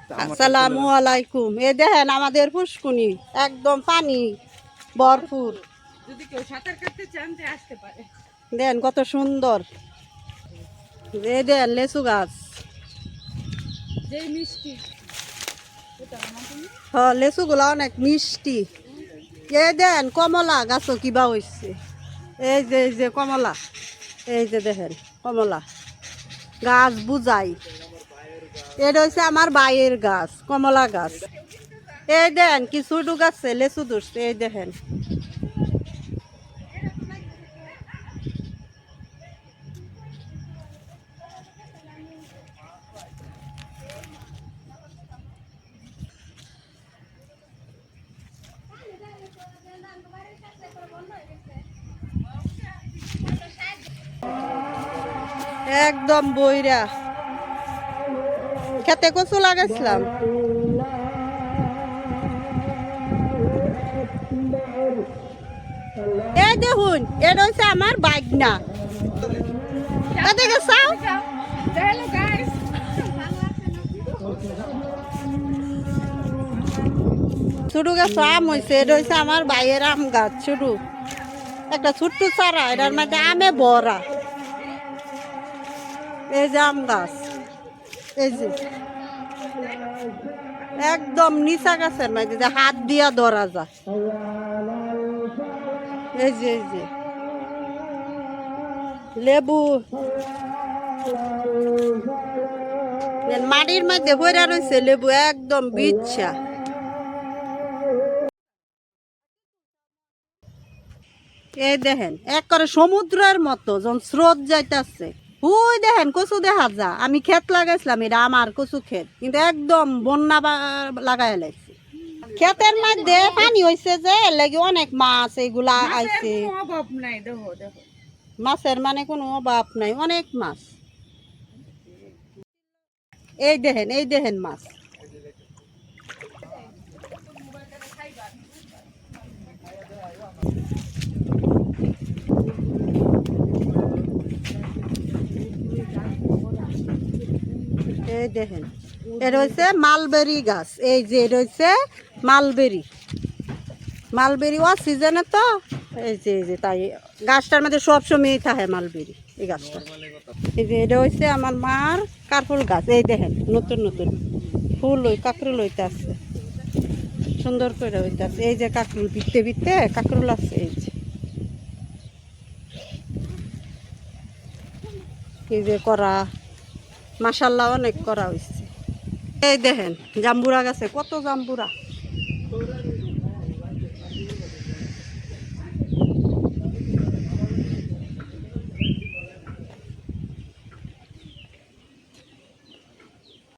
আসসালামু আলাইকুম। এই দেখেন আমাদের পুষ্কুনি একদম পানি ভরপুর। যদি কেউ সাঁতার কাটতে চান তে আসতে পারে। দেখেন কত সুন্দর। এই দেখেন লেচু গাছ, যেই মিষ্টি লেচু গুলা অনেক মিষ্টি। এই দেন কমলা গাছও কিবা হয়েছে। এই যে কমলা, এই যে দেখেন কমলা গাছ বুঝাই। এটা হচ্ছে আমার বাইয়ের গাছ, কমলা গাছ। এই দেন কি ছোট গাছে লেচু ধরছে, এই দেখেন। একদম বইরা খেতে কচু লাগাইছিলাম। এই দেখুন এটা হচ্ছে আমার বাগনা। এদিকে চাও। হ্যালো গাইস, ছোট গাছ আম হয়েছে, এটা হচ্ছে আমার বাইয়ের আম গাছ। ছোট একটা ছোট্ট চারা, এটার মধ্যে আমে ভরা। এই যে আম গাছ, এই যে একদম নিচা গাছের মধ্যে যে হাত দিয়া ধরা যায়। এই যে লেবু মাটির মধ্যে ভরা রয়েছে লেবু, একদম বিচ্ছা। এই দেখেন এক করে সমুদ্রের মতো যখন স্রোত যাইতেছে। ওই দেখেন কচু দেখা যা। আমি ক্ষেত লাগাইছিলাম, এটা আমার কচু ক্ষেত, কিন্তু একদম বন্যা লাগাই লাইছে। ক্ষেতের মধ্যে পানি হয়েছে যে লাগে অনেক মাছ এইগুলা আইছে। অভাব নাই। দেখো দেখো মাছের মানে কোনো অভাব নাই, অনেক মাছ। এই দেখেন মাছ। এই দেখেন এটা হচ্ছে মালবেরি গাছ। এই যে এটা হচ্ছে মালবেরি। মালবেরি ও সিজনে তো এই যে তাই গাছটার মধ্যে সবসময় থাকে মালবেরি। এই গাছটা এই যে এটা হচ্ছে আমার মার কারফুল গাছ। এই দেখেন নতুন নতুন ফুল ওই কাকরুল হইতে আছে, সুন্দর করে হইতে আছে। এই যে কাকরুল ভিত্তে ভিত্তে কাকরুল আছে। এই যে করা মাশাল্লাহ অনেক করা হয়েছে। এই দেখেন জাম্বুরা গাছে কত জাম্বুরা।